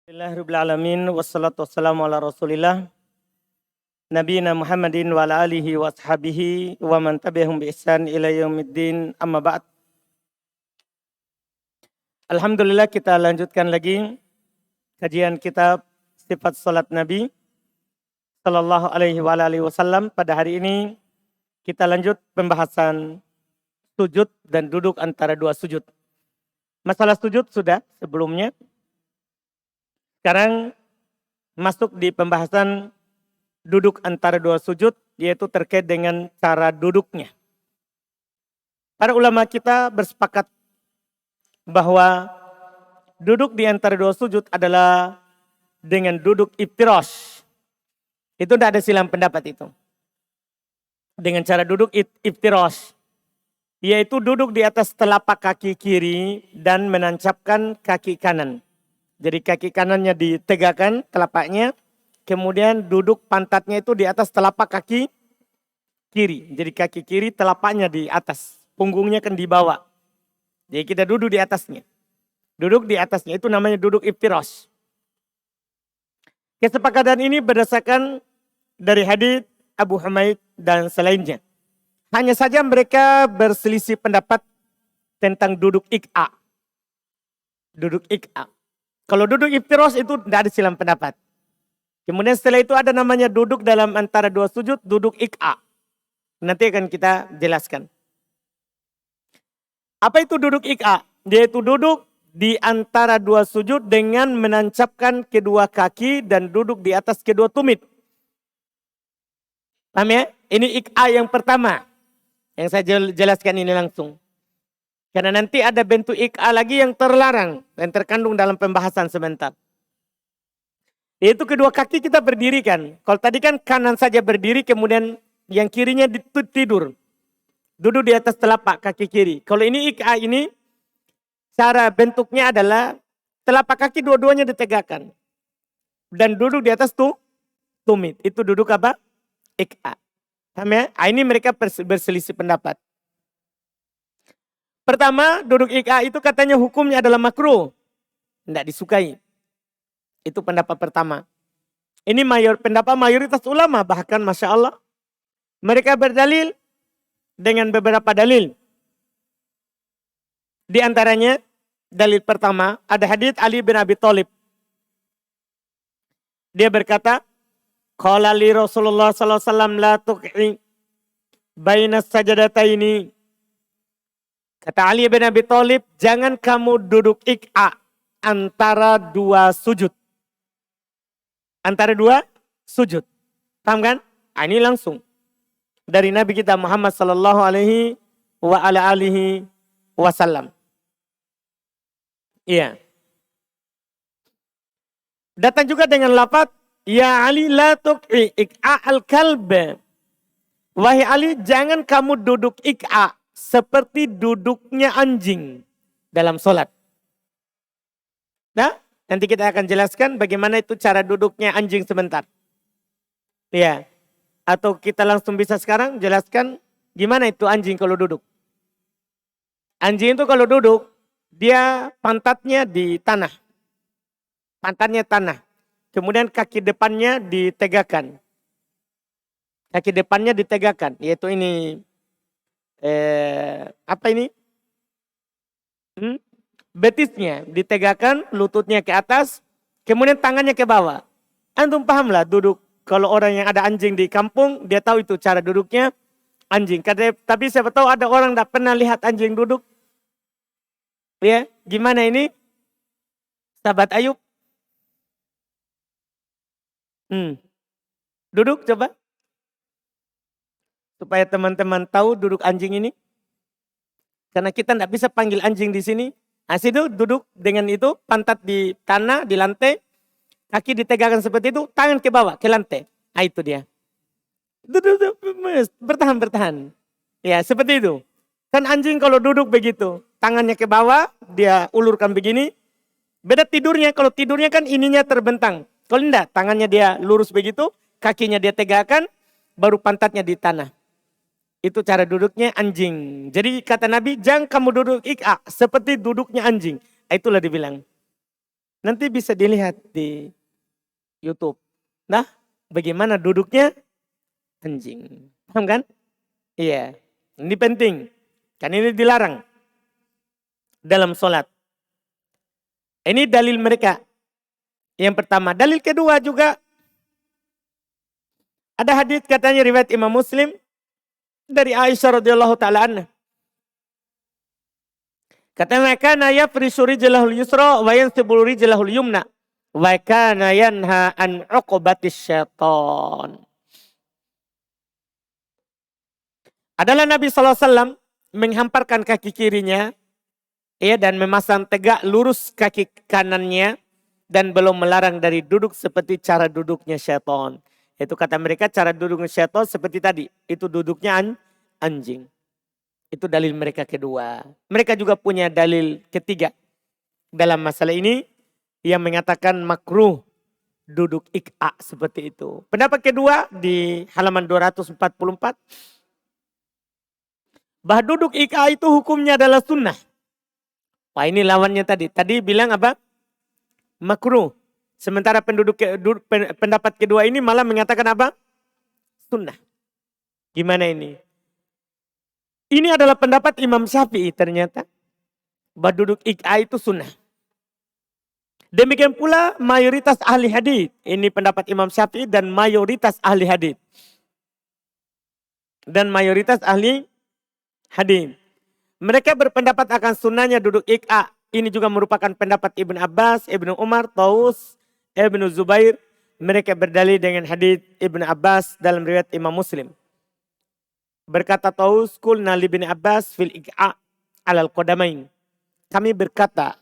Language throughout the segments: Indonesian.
Bismillahirrahmanirrahim. Wassalatu wassalamu ala rasulillah. Nabiyina Muhammadin wa ala alihi wa ashabihi wa man tabi'ahum bi ihsan ila yaumiddin, amma ba'd. Alhamdulillah, kita lanjutkan lagi kajian kitab sifat salat Nabi sallallahu alaihi wa alihi wasallam. Pada hari ini kita lanjut pembahasan sujud dan duduk antara dua sujud. Masalah sujud sudah sebelumnya. Sekarang masuk di pembahasan duduk antara dua sujud, yaitu terkait dengan cara duduknya. Para ulama kita bersepakat bahwa duduk di antara dua sujud adalah dengan duduk iftirash. Itu tidak ada silang pendapat itu. Dengan cara duduk iftirash, yaitu duduk di atas telapak kaki kiri dan menancapkan kaki kanan. Jadi kaki kanannya ditegakkan telapaknya, kemudian duduk pantatnya itu di atas telapak kaki kiri. Jadi kaki kiri telapaknya di atas, punggungnya kan di bawah. Jadi kita duduk di atasnya. Duduk di atasnya itu namanya duduk iftirash. Kesepakatan ini berdasarkan dari hadits Abu Humaid dan selainnya. Hanya saja mereka berselisih pendapat tentang duduk iq'a. Duduk iq'a. Kalau duduk iftirash itu tidak ada silang pendapat. Kemudian setelah itu ada namanya duduk dalam antara dua sujud, duduk iq'a. Nanti akan kita jelaskan. Apa itu duduk iq'a? Yaitu duduk di antara dua sujud dengan menancapkan kedua kaki dan duduk di atas kedua tumit. Paham ya? Ini iq'a yang pertama. Yang saya jelaskan ini langsung. Karena nanti ada bentuk iq'a lagi yang terlarang dan terkandung dalam pembahasan sebentar. Yaitu kedua kaki kita berdirikan. Kalau tadi kan kanan saja berdiri, kemudian yang kirinya tidur. Duduk di atas telapak kaki kiri. Kalau ini iq'a ini, cara bentuknya adalah telapak kaki dua-duanya ditegakkan. Dan duduk di atas tumit. Itu duduk apa? Iq'a. Paham ya? Ini mereka berselisih pendapat. Pertama, duduk iq'a itu katanya hukumnya adalah makruh. Tidak disukai. Itu pendapat pertama. Ini pendapat mayoritas ulama, bahkan Masya Allah. Mereka berdalil dengan beberapa dalil. Di antaranya, dalil pertama, ada hadits Ali bin Abi Thalib. Dia berkata, qala li Rasulullah sallallahu alaihi wasallam la tuq'i baina sajadataini. Kata Ali bin Abi Thalib, jangan kamu duduk iq'a antara dua sujud. Antara dua sujud. Paham kan? Ini langsung dari Nabi kita Muhammad sallallahu alaihi wa ala alihi wasallam. Iya. Datang juga dengan lafaz, ya Ali la tuq'i iq'a al-kalb. Wahai Ali, jangan kamu duduk iq'a seperti duduknya anjing dalam sholat. Nah, nanti kita akan jelaskan bagaimana itu cara duduknya anjing sebentar. Ya, atau kita langsung bisa sekarang jelaskan gimana itu anjing kalau duduk. Anjing itu kalau duduk, dia pantatnya di tanah. Pantatnya tanah. Kemudian kaki depannya ditegakkan. Kaki depannya ditegakkan, yaitu ini apa ini? Betisnya ditegakkan, lututnya ke atas, kemudian tangannya ke bawah. Antum pahamlah duduk. Kalau orang yang ada anjing di kampung, dia tahu itu cara duduknya anjing. Tapi siapa tahu ada orang tidak pernah lihat anjing duduk. Ya, gimana ini? Sahabat Ayub. Duduk coba. Supaya teman-teman tahu duduk anjing ini. Karena kita tidak bisa panggil anjing di sini. Situ duduk dengan itu, pantat di tanah, di lantai. Kaki ditegakkan seperti itu, tangan ke bawah, ke lantai. Itu dia. Duduk, bertahan. Ya, seperti itu. Kan anjing kalau duduk begitu, tangannya ke bawah, dia ulurkan begini. Beda tidurnya, kalau tidurnya kan ininya terbentang. Kalau tidak, tangannya dia lurus begitu, kakinya dia tegakkan, baru pantatnya di tanah. Itu cara duduknya anjing. Jadi kata Nabi, jangan kamu duduk iq'a seperti duduknya anjing. Itulah dibilang. Nanti bisa dilihat di YouTube. Nah, bagaimana duduknya anjing. Paham kan? Iya. Ini penting. Kan ini dilarang dalam sholat. Ini dalil mereka. Yang pertama. Dalil kedua juga. Ada hadis katanya riwayat Imam Muslim. Dari Aisyah radhiyallahu ta'ala anha. Katanya kana yafrishu rijlahul yusra wa yansibu rijlahul yumna. Wa kana yanha an uqbatis syaitan. Adalah Nabi SAW menghamparkan kaki kirinya ya, dan memasang tegak lurus kaki kanannya dan belum melarang dari duduk seperti cara duduknya syaitan. Itu kata mereka cara duduknya syaitan seperti tadi. Itu duduknya anjing. Itu dalil mereka kedua. Mereka juga punya dalil ketiga dalam masalah ini yang mengatakan makruh duduk ik'a seperti itu. Pendapat kedua di halaman 244. Bahwa duduk ik'a itu hukumnya adalah sunnah. Wah ini lawannya tadi. Tadi bilang apa? Makruh. Sementara pendapat kedua ini malah mengatakan apa? Sunnah. Gimana ini? Ini adalah pendapat Imam Syafi'i ternyata. Bahwa duduk ik'a itu sunnah. Demikian pula mayoritas ahli hadis. Ini pendapat Imam Syafi'i dan mayoritas ahli hadis. Dan mayoritas ahli hadis. Mereka berpendapat akan sunnahnya duduk ik'a. Ini juga merupakan pendapat Ibn Abbas, Ibn Umar, Taus, Ibn Zubair. Mereka berdalil dengan hadis Ibn Abbas dalam riwayat Imam Muslim. Berkata Taus, kulna li Ibn Abbas fil ik'a alal qadamain. Kami berkata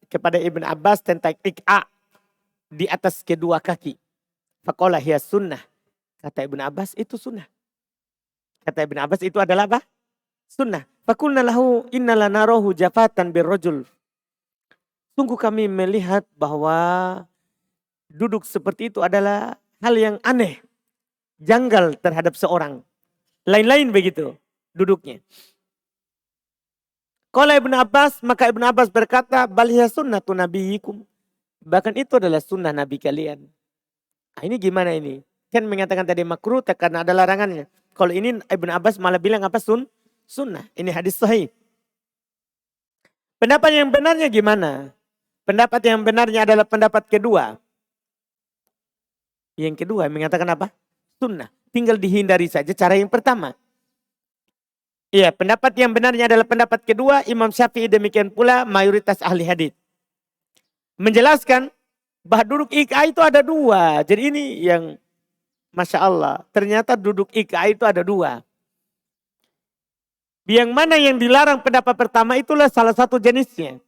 kepada Ibn Abbas tentang ik'a di atas kedua kaki. Faqala hiya sunnah. Kata Ibn Abbas itu sunnah. Kata Ibn Abbas itu adalah apa? Sunnah. Fakulna lahu innala narahu jafatan birrajul. Sungguh kami melihat bahwa duduk seperti itu adalah hal yang aneh. Janggal terhadap seorang. Lain-lain begitu duduknya. Kalau Ibn Abbas, maka Ibn Abbas berkata, balhiya sunnatu nabiyikum. Bahkan itu adalah sunnah Nabi kalian. Nah, ini gimana ini? Kan mengatakan tadi makruh karena ada larangannya. Kalau ini Ibn Abbas malah bilang apa? Sunnah. Ini hadis sahih. Pendapat yang benarnya gimana? Pendapat yang benarnya adalah pendapat kedua. Yang kedua mengatakan apa? Sunnah. Tinggal dihindari saja cara yang pertama. Iya, pendapat yang benarnya adalah pendapat kedua. Imam Syafi'i demikian pula mayoritas ahli hadis. Menjelaskan bahwa duduk ik'a itu ada dua. Jadi ini yang Masya Allah. Ternyata duduk ik'a itu ada dua. Yang mana yang dilarang pendapat pertama itulah salah satu jenisnya.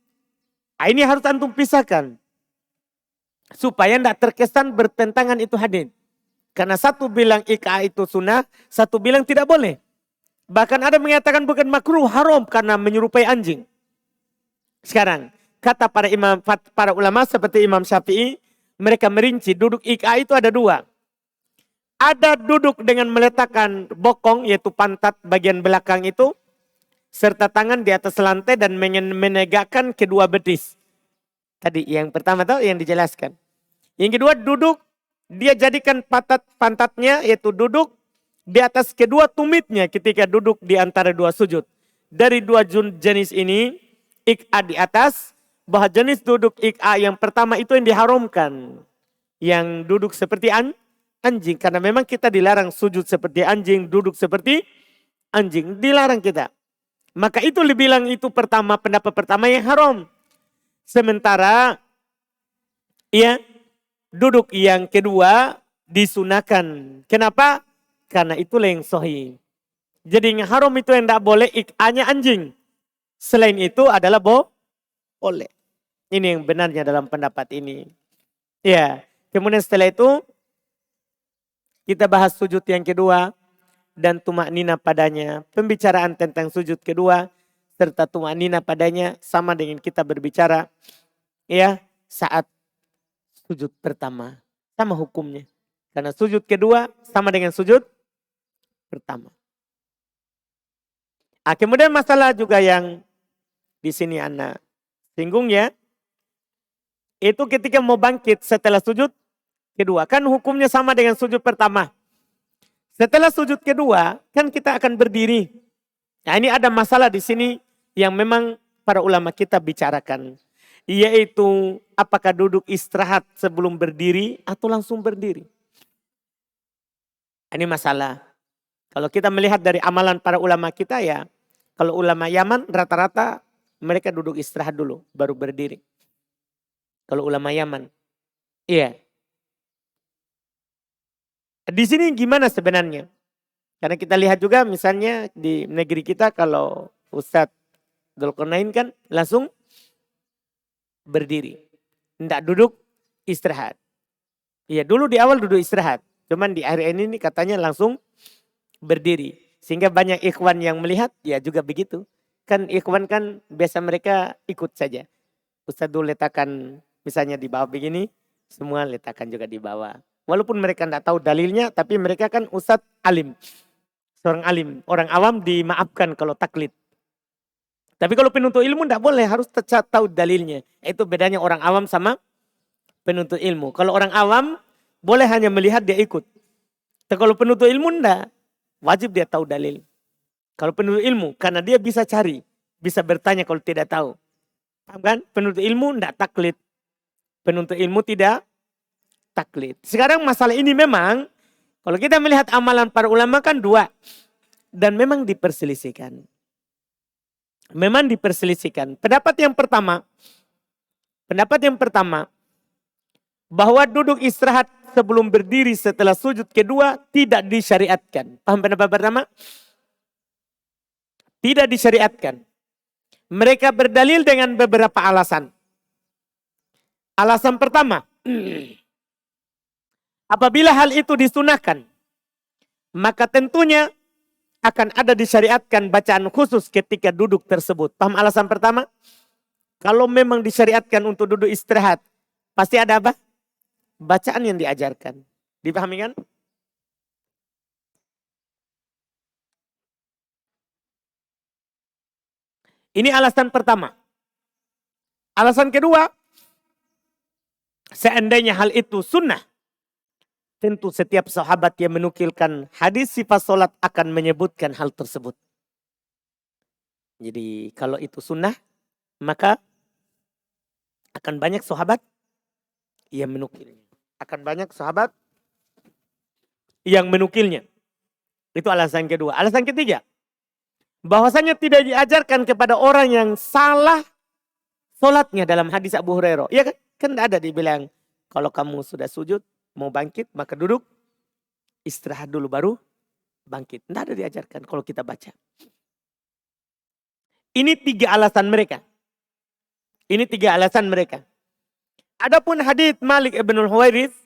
Nah, ini harus antum pisahkan. Supaya tidak terkesan bertentangan itu hadis. Karena satu bilang ik'a itu sunnah, satu bilang tidak boleh. Bahkan ada mengatakan bukan makruh, haram karena menyerupai anjing. Sekarang, kata para ulama seperti Imam Syafi'i, mereka merinci duduk ik'a itu ada dua. Ada duduk dengan meletakkan bokong, yaitu pantat bagian belakang itu, serta tangan di atas lantai dan menegakkan kedua betis. Tadi yang pertama tahu yang dijelaskan. Yang kedua duduk, dia jadikan pantatnya yaitu duduk di atas kedua tumitnya ketika duduk di antara dua sujud. Dari dua jenis ini, ik'a di atas, bahwa jenis duduk ik'a yang pertama itu yang diharamkan. Yang duduk seperti anjing. Karena memang kita dilarang sujud seperti anjing, duduk seperti anjing. Dilarang kita. Maka itu dibilang itu pendapat pertama yang haram. Sementara ya duduk yang kedua disunahkan. Kenapa? Karena itulah yang sahih. Jadi yang haram itu yang tidak boleh ik'anya anjing. Selain itu adalah boleh. Ini yang benarnya dalam pendapat ini. Ya, kemudian setelah itu kita bahas sujud yang kedua dan tumaknina padanya. Pembicaraan tentang sujud kedua serta tumaknina padanya sama dengan kita berbicara ya saat sujud pertama. Sama hukumnya. Karena sujud kedua sama dengan sujud pertama. Kemudian masalah juga yang di sini anak singgung ya. Itu ketika mau bangkit setelah sujud kedua. Kan hukumnya sama dengan sujud pertama. Setelah sujud kedua, kan kita akan berdiri. Nah, ini ada masalah di sini yang memang para ulama kita bicarakan. Yaitu apakah duduk istirahat sebelum berdiri atau langsung berdiri. Ini masalah. Kalau kita melihat dari amalan para ulama kita ya, kalau ulama Yaman rata-rata mereka duduk istirahat dulu baru berdiri. Kalau ulama Yaman. Iya. Di sini gimana sebenarnya? Karena kita lihat juga misalnya di negeri kita kalau Ustadz Dzulkarnain kan langsung berdiri. Tidak duduk istirahat. Iya dulu di awal duduk istirahat. Cuman di akhir ini katanya langsung berdiri. Sehingga banyak ikhwan yang melihat ya juga begitu. Kan ikhwan kan biasa mereka ikut saja. Ustadz dulu letakkan misalnya di bawah begini. Semua letakkan juga di bawah. Walaupun mereka tidak tahu dalilnya, tapi mereka kan ustadz alim. Seorang alim. Orang awam dimaafkan kalau taklid. Tapi kalau penuntut ilmu tidak boleh, harus tahu dalilnya. Itu bedanya orang awam sama penuntut ilmu. Kalau orang awam boleh hanya melihat dia ikut. Tapi kalau penuntut ilmu tidak, wajib dia tahu dalil. Kalau penuntut ilmu, karena dia bisa cari. Bisa bertanya kalau tidak tahu. Paham kan? Penuntut ilmu tidak taklid. Penuntut ilmu tidak taklid. Sekarang masalah ini memang kalau kita melihat amalan para ulama kan dua. Dan memang diperselisihkan. Memang diperselisihkan. Pendapat yang pertama. Bahwa duduk istirahat sebelum berdiri setelah sujud kedua tidak disyariatkan. Paham pendapat pertama? Tidak disyariatkan. Mereka berdalil dengan beberapa alasan. Alasan pertama. Apabila hal itu disunahkan, maka tentunya akan ada disyariatkan bacaan khusus ketika duduk tersebut. Paham alasan pertama? Kalau memang disyariatkan untuk duduk istirahat, pasti ada apa? Bacaan yang diajarkan. Dipahami kan? Ini alasan pertama. Alasan kedua, seandainya hal itu sunnah, tentu setiap sahabat yang menukilkan hadis sifat solat akan menyebutkan hal tersebut. Jadi kalau itu sunnah, maka akan banyak sahabat yang menukilnya. Akan banyak sahabat yang menukilnya. Itu alasan kedua. Alasan ketiga, bahwasanya tidak diajarkan kepada orang yang salah solatnya dalam hadis Abu Hurairah. Iya kan? Kan tidak ada dibilang kalau kamu sudah sujud, mau bangkit, maka duduk, istirahat dulu baru bangkit. Tidak ada diajarkan kalau kita baca. Ini tiga alasan mereka. Adapun hadits Malik ibn Huwairits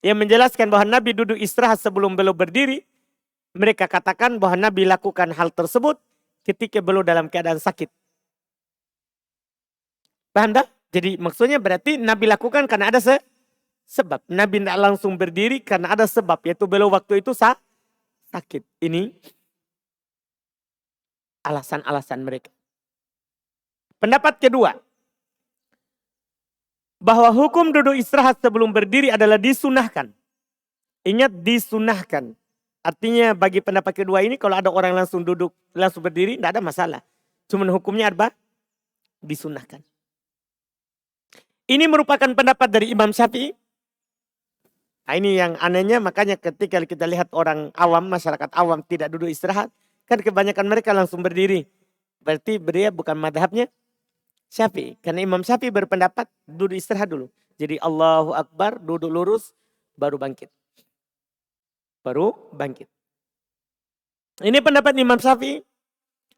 yang menjelaskan bahwa Nabi duduk istirahat sebelum beliau berdiri. Mereka katakan bahwa Nabi lakukan hal tersebut ketika beliau dalam keadaan sakit. Paham tak? Jadi maksudnya berarti Nabi lakukan karena ada sebab. Nabi tidak langsung berdiri karena ada sebab. Yaitu beliau waktu itu sakit. Ini alasan-alasan mereka. Pendapat kedua. Bahwa hukum duduk istirahat sebelum berdiri adalah disunahkan. Ingat disunahkan. Artinya bagi pendapat kedua ini kalau ada orang langsung duduk, langsung berdiri tidak ada masalah. Cuma hukumnya apa? Disunahkan. Ini merupakan pendapat dari Imam Syafi'i. Nah, ini yang anehnya makanya ketika kita lihat orang awam, masyarakat awam tidak duduk istirahat. Kan kebanyakan mereka langsung berdiri. Berarti dia bukan madhabnya Syafi'i. Karena Imam Syafi'i berpendapat duduk istirahat dulu. Jadi Allahu Akbar, duduk lurus, baru bangkit. Ini pendapat Imam Syafi'i.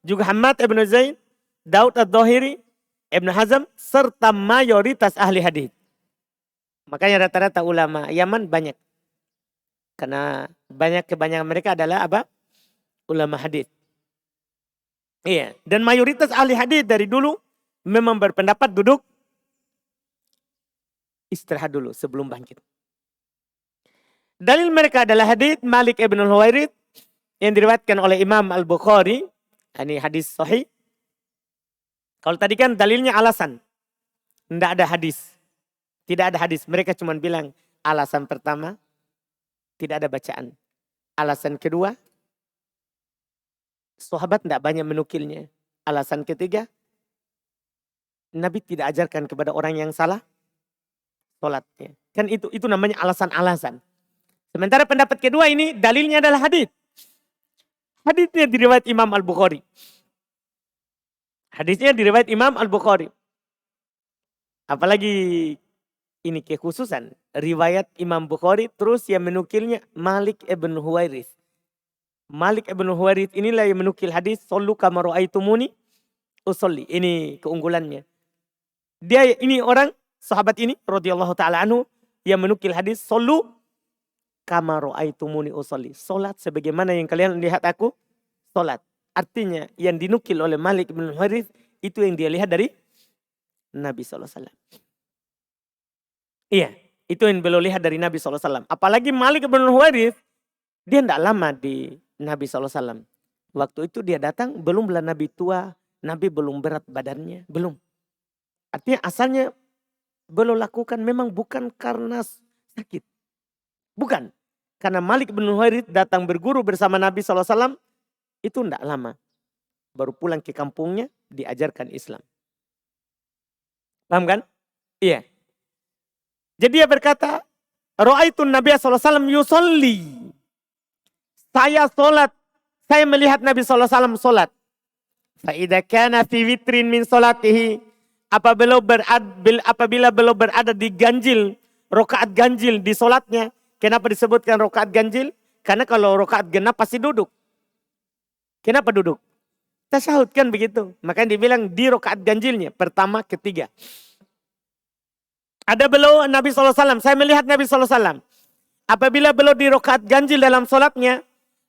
Juga Hamad ibn Zaid, Daud ad-Dhahiri, Ibn Hazm, serta mayoritas ahli hadis. Makanya rata-rata ulama Yaman banyak. Karena kebanyakan mereka adalah apa? Ulama hadis. Iya. Dan mayoritas ahli hadis dari dulu memang berpendapat duduk istirahat dulu sebelum bangkit. Dalil mereka adalah hadis Malik ibn Huwairits yang diriwayatkan oleh Imam Al-Bukhari. Ini hadis sahih. Kalau tadi kan dalilnya alasan. Tidak ada hadis. Tidak ada hadis. Mereka cuma bilang alasan pertama tidak ada bacaan. Alasan kedua sahabat tidak banyak menukilnya. Alasan ketiga Nabi tidak ajarkan kepada orang yang salah sholatnya. Kan itu namanya alasan-alasan. Sementara pendapat kedua ini dalilnya adalah hadis. Hadisnya diriwayat Imam Al-Bukhari. Hadisnya diriwayat Imam Al-Bukhari. Apalagi ini kekhususan riwayat Imam Bukhari terus yang menukilnya Malik ibn Huwairith. Malik ibn Huwairith inilah yang menukil hadis sallu kama ra'aitumuni usolli. Ini keunggulannya. Dia ini orang sahabat ini radhiyallahu taala anhu yang menukil hadis sallu kama ra'aitumuni usolli. Salat sebagaimana yang kalian lihat aku salat. Artinya yang dinukil oleh Malik ibn Huwairith itu yang dia lihat dari Nabi SAW. Iya, itu yang beliau lihat dari Nabi SAW. Apalagi Malik bin Huwairith, dia tidak lama di Nabi SAW. Waktu itu dia datang, belum lah Nabi tua, Nabi belum berat badannya, belum. Artinya asalnya beliau lakukan memang bukan karena sakit. Bukan. Karena Malik bin Huwairith datang berguru bersama Nabi SAW, itu tidak lama. Baru pulang ke kampungnya, diajarkan Islam. Paham kan? Iya. Jadi dia berkata, Ra'aitun Nabi SAW yusolli. Saya solat. Saya melihat Nabi SAW solat. Fa'idha kana fi witrin min solatihi. Apabila beliau berada di ganjil, rokaat ganjil di solatnya. Kenapa disebutkan rokaat ganjil? Karena kalau rokaat genap pasti duduk. Kenapa duduk? Tasyahud kan begitu. Makanya dibilang di rokaat ganjilnya. Pertama, ketiga. Ada beliau Nabi SAW. Saya melihat Nabi SAW. Apabila beliau di rokaat ganjil dalam solatnya.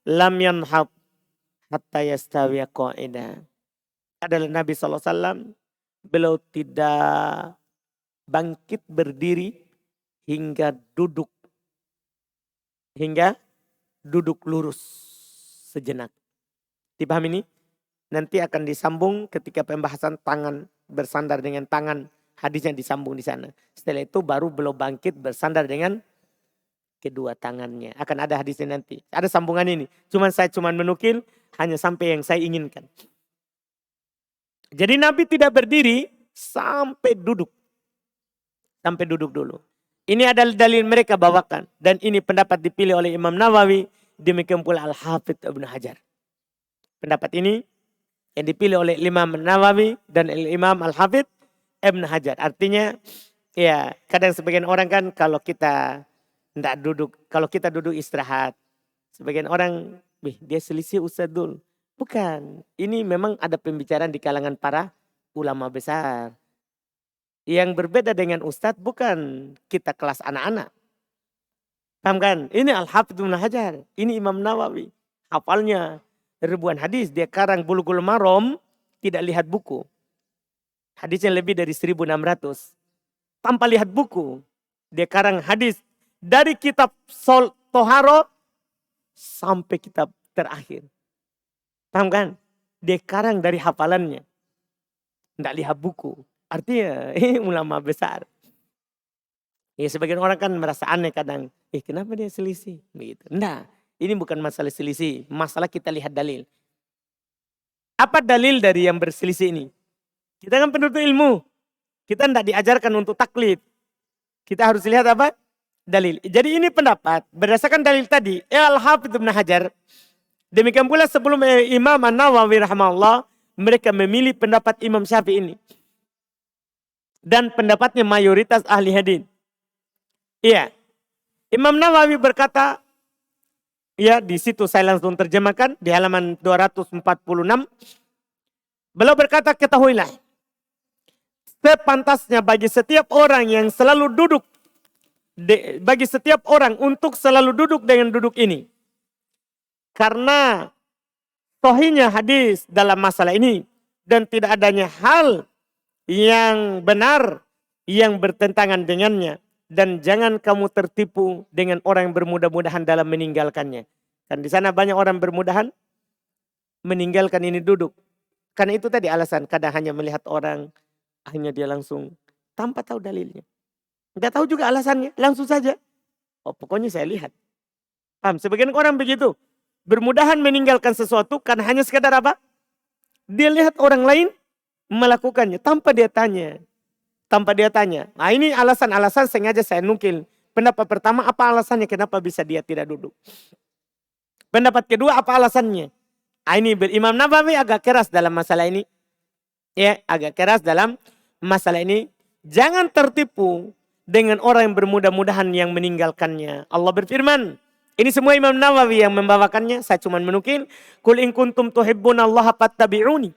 Lam yanhab hatta yastawiya qa'ida. Adalah Nabi SAW. Beliau tidak bangkit berdiri hingga duduk. Hingga duduk lurus sejenak. Dipahami ini? Nanti akan disambung ketika pembahasan tangan bersandar dengan tangan. Hadisnya disambung di sana. Setelah itu baru beliau bangkit bersandar dengan kedua tangannya. Akan ada hadisnya nanti. Ada sambungan ini. Saya cuma menukil hanya sampai yang saya inginkan. Jadi Nabi tidak berdiri sampai duduk. Sampai duduk dulu. Ini adalah dalil mereka bawakan. Dan ini pendapat dipilih oleh Imam Nawawi. Demikian pula Al-Hafidh Ibn Hajar. Pendapat ini yang dipilih oleh Imam Nawawi dan Imam Al-Hafidh Ibn Hajar. Artinya ya kadang sebagian orang kan kalau kita tidak duduk, kalau kita duduk istirahat. Sebagian orang, dia selisih Ustadz Dul. Bukan, ini memang ada pembicaraan di kalangan para ulama besar. Yang berbeda dengan Ustadz bukan kita kelas anak-anak. Paham kan? Ini Al-Hafidh Ibn Hajar, ini Imam Nawawi. Hafalnya ribuan hadis, dia karang Bulughul Maram, tidak lihat buku. Hadisnya lebih dari 1.600. Tanpa lihat buku. Dia karang hadis. Dari kitab Toharo sampai kitab terakhir. Paham kan? Dia karang dari hafalannya. Tidak lihat buku. Artinya ini ulama besar. Ya sebagian orang kan merasa aneh kadang. Kenapa dia selisih? Begitu. Enggak. Ini bukan masalah selisih. Masalah kita lihat dalil. Apa dalil dari yang berselisih ini? Kita kan penuntut ilmu. Kita tidak diajarkan untuk taklid. Kita harus lihat apa? Dalil. Jadi ini pendapat. Berdasarkan dalil tadi. Al-Hafidh Ibn Hajar. Demikian pula sebelum Imam An-Nawawi rahimahullah. Mereka memilih pendapat Imam Syafi'i ini. Dan pendapatnya mayoritas ahli hadis. Iya. Imam Nawawi berkata. Ya, di situ saya langsung terjemahkan di halaman 246. Beliau berkata, ketahuilah. Sepantasnya bagi setiap orang yang selalu duduk. Bagi setiap orang untuk selalu duduk dengan duduk ini. Karena sahihnya hadis dalam masalah ini. Dan tidak adanya hal yang benar yang bertentangan dengannya. Dan jangan kamu tertipu dengan orang yang bermudah-mudahan dalam meninggalkannya. Kan di sana banyak orang bermudahan meninggalkan ini duduk. Karena itu tadi alasan kadang hanya melihat orang, hanya dia langsung tanpa tahu dalilnya. Nggak tahu juga alasannya, langsung saja. Oh pokoknya saya lihat. Paham? Sebagian orang begitu. Bermudahan meninggalkan sesuatu karena hanya sekadar apa? Dia lihat orang lain melakukannya tanpa dia tanya. Tanpa dia tanya. Nah ini alasan-alasan sengaja saya nukil. Pendapat pertama, apa alasannya kenapa bisa dia tidak duduk? Pendapat kedua, apa alasannya? Nah, ini Imam Nawawi agak keras dalam masalah ini. Ya, agak keras dalam masalah ini. Jangan tertipu dengan orang yang bermudah-mudahan yang meninggalkannya. Allah berfirman, ini semua Imam Nawawi yang membawakannya, saya cuma menukil. Qul in kuntum tuhibbunallaha fattabi'uni.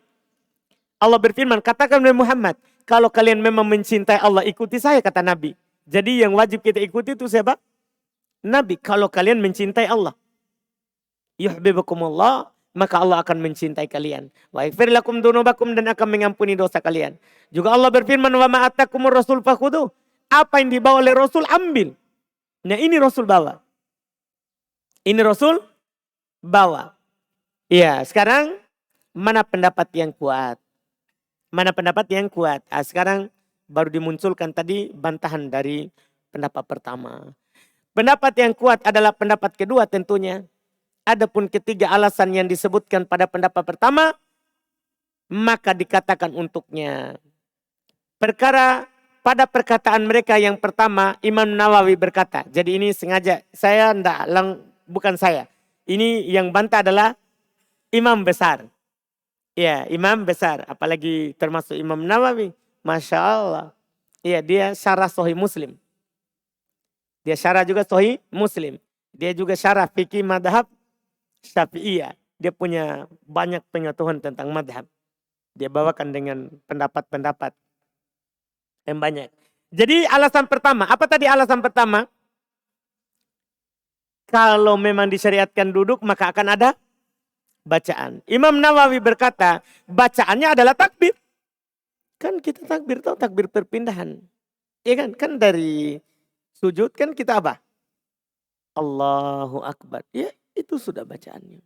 Allah berfirman, katakan oleh Muhammad, kalau kalian memang mencintai Allah, ikuti saya, kata Nabi. Jadi yang wajib kita ikuti itu siapa? Nabi. Kalau kalian mencintai Allah, yuhibbukumullah, maka Allah akan mencintai kalian. Wa yaghfir lakum dzunubakum, dan akan mengampuni dosa kalian. Juga Allah berfirman, wa ma atakumur rasul fakhuduh. Apa yang dibawa oleh Rasul, ambil. Nah ini Rasul bawa. Ini Rasul bawa. Ya, sekarang mana pendapat yang kuat? Mana pendapat yang kuat? Nah, sekarang baru dimunculkan tadi bantahan dari pendapat pertama. Pendapat yang kuat adalah pendapat kedua tentunya. Adapun ketiga alasan yang disebutkan pada pendapat pertama, maka dikatakan untuknya. Perkara pada perkataan mereka yang pertama, Imam Nawawi berkata. Jadi ini sengaja, bukan saya. Ini yang bantah adalah imam besar. Ya, imam besar. Apalagi termasuk Imam Nawawi. Masya Allah. Ya, dia syarah Sahih Muslim. Dia syarah juga Sahih Muslim. Dia juga syarah fikih madhab Syafi'iyah. Dia punya banyak pengetahuan tentang madhab. Dia bawakan dengan pendapat-pendapat yang banyak. Jadi alasan pertama, apa tadi alasan pertama? Kalau memang disyariatkan duduk, maka akan ada bacaan. Imam Nawawi berkata, bacaannya adalah takbir. Kan kita takbir, tahu takbir perpindahan. Iya kan? Kan dari sujud kan kita apa? Allahu Akbar. Ya itu sudah bacaannya.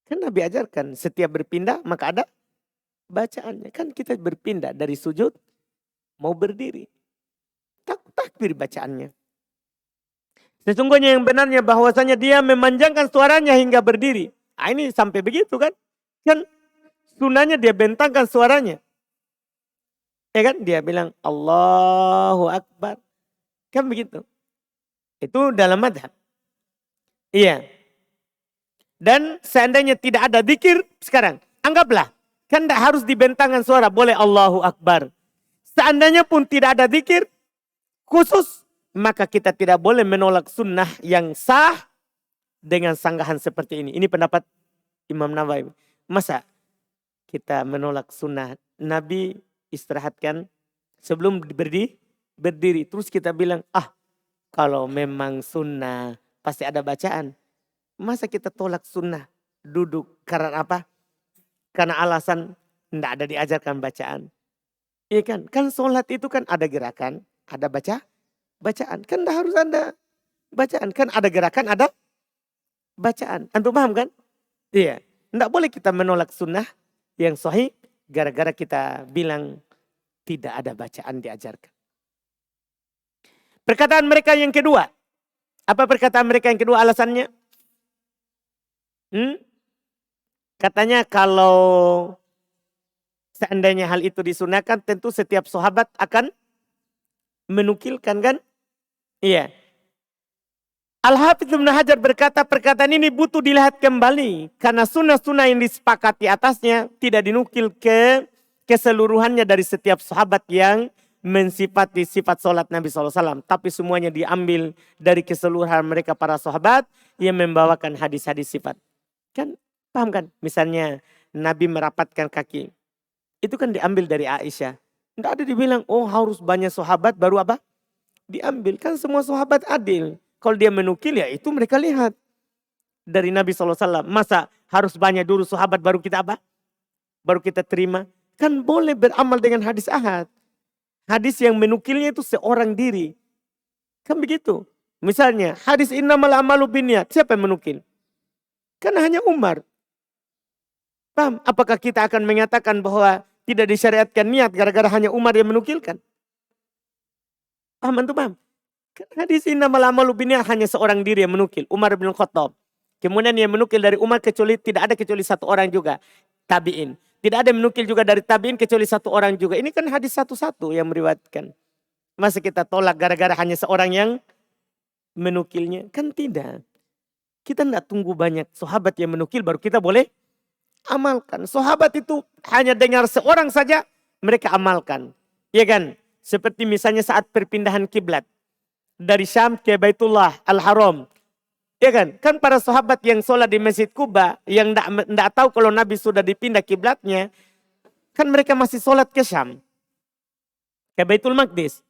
Kan Nabi ajarkan setiap berpindah maka ada bacaannya. Kan kita berpindah dari sujud mau berdiri. Takbir bacaannya. Sesungguhnya yang benarnya bahwasanya dia memanjangkan suaranya hingga berdiri. Nah, ini sampai begitu kan. Kan sunahnya dia bentangkan suaranya. Ya kan? Dia bilang Allahu Akbar. Kan begitu. Itu dalam madhab. Iya. Dan seandainya tidak ada zikir sekarang. Anggaplah. Kan tidak harus dibentangkan suara. Boleh Allahu Akbar. Seandainya pun tidak ada zikir khusus. Maka kita tidak boleh menolak sunnah yang sah dengan sanggahan seperti ini. Ini pendapat Imam Nawawi. Masa kita menolak sunnah Nabi istirahatkan sebelum berdiri. Terus kita bilang, kalau memang sunnah pasti ada bacaan. Masa kita tolak sunnah duduk karena apa? Karena alasan tidak ada diajarkan bacaan. Iya kan? Kan sholat itu kan ada gerakan, ada bacaan. Kan tidak harus ada bacaan. Kan ada gerakan, ada bacaan. Antum paham kan? Iya. Tidak boleh kita menolak sunnah yang sahih gara-gara kita bilang tidak ada bacaan diajarkan. Perkataan mereka yang kedua. Apa perkataan mereka yang kedua alasannya? Katanya kalau seandainya hal itu disunahkan tentu setiap sahabat akan menukilkan kan? Iya. Al-Hafidz Ibnu Hajar berkata perkataan ini butuh dilihat kembali. Karena sunnah-sunnah yang disepakati atasnya tidak dinukil ke keseluruhannya dari setiap sahabat yang mensifati sifat sholat Nabi SAW. Tapi semuanya diambil dari keseluruhan mereka para sahabat yang membawakan hadis-hadis sifat. Kan paham kan? Misalnya Nabi merapatkan kaki. Itu kan diambil dari Aisyah. Tidak ada dibilang harus banyak sahabat baru apa? Diambil. Kan semua sahabat adil. Kalau dia menukil ya itu mereka lihat. Dari Nabi SAW. Masa harus banyak dulu sahabat baru kita apa? Baru kita terima. Kan boleh beramal dengan hadis ahad. Hadis yang menukilnya itu seorang diri. Kan begitu. Misalnya hadis innamal amalu binniyat. Siapa yang menukil? Kan hanya Umar. Paham? Apakah kita akan mengatakan bahwa tidak disyariatkan niat gara-gara hanya Umar yang menukilkan? Paham antum paham? Kan hadis innamal amalu binniyat hanya seorang diri yang menukil, Umar bin Khattab. Kemudian yang menukil dari Umar tidak ada kecuali satu orang juga, tabi'in. Tidak ada yang menukil juga dari tabi'in kecuali satu orang juga. Ini kan hadis satu-satu yang meriwayatkan. Masa kita tolak gara-gara hanya seorang yang menukilnya? Kan tidak. Kita tidak tunggu banyak sahabat yang menukil baru kita boleh amalkan. Sahabat itu hanya dengar seorang saja mereka amalkan. Ya kan? Seperti misalnya saat perpindahan kiblat dari Syam ke Baitullah Al-Haram. Ya kan? Kan para sahabat yang sholat di Masjid Kuba yang tidak tahu kalau Nabi sudah dipindah kiblatnya, kan mereka masih sholat ke Syam, ke Baitul Maqdis.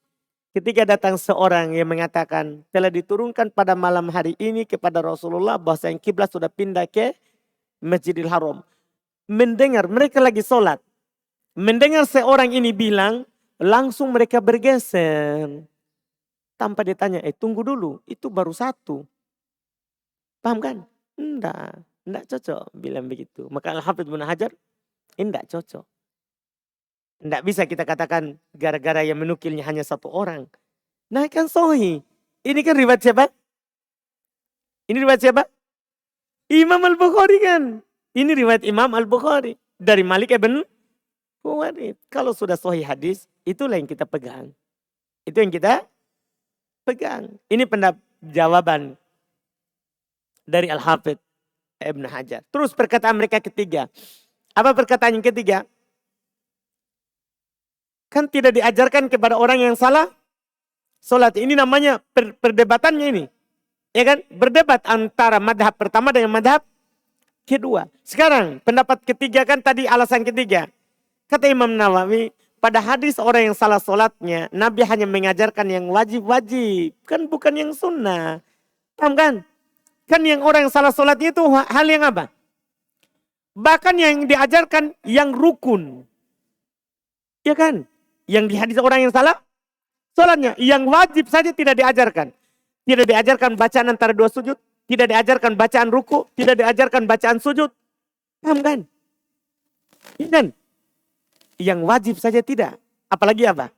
Ketika datang seorang yang mengatakan telah diturunkan pada malam hari ini kepada Rasulullah bahwa yang kiblat sudah pindah ke Masjidil Haram. Mendengar mereka lagi sholat. Mendengar seorang ini bilang, langsung mereka bergeser. Tanpa ditanya, tunggu dulu, itu baru satu. Paham kan? Enggak cocok bilang begitu. Maka Al-Hafidz Ibnu Hajar, enggak cocok. Enggak bisa kita katakan gara-gara yang menukilnya hanya satu orang. Nah kan sahih. Ini kan riwayat siapa? Ini riwayat siapa? Imam Al-Bukhari kan. Ini riwayat Imam Al-Bukhari. Dari Malik ibn Huwairits. Kalau sudah sahih hadis, itulah yang kita pegang. Itu yang kita pegang. Ini jawaban dari Al-Hafidz Ibnu Hajar. Terus perkataan mereka ketiga. Apa perkataan yang ketiga? Kan tidak diajarkan kepada orang yang salah sholat. Ini namanya perdebatannya ini. Ya kan? Berdebat antara madhab pertama dengan madhab kedua. Sekarang pendapat ketiga kan tadi alasan ketiga. Kata Imam Nawawi, pada hadis orang yang salah sholatnya, Nabi hanya mengajarkan yang wajib-wajib. Kan bukan yang sunnah. Paham kan? Kan yang orang yang salah sholatnya itu hal yang apa? Bahkan yang diajarkan yang rukun. Ya kan? Yang di hadis orang yang salah sholatnya. Yang wajib saja tidak diajarkan. Tidak diajarkan bacaan antara dua sujud. Tidak diajarkan bacaan ruku. Tidak diajarkan bacaan sujud. Paham kan? Ya kan? Yang wajib saja tidak. Apalagi apa?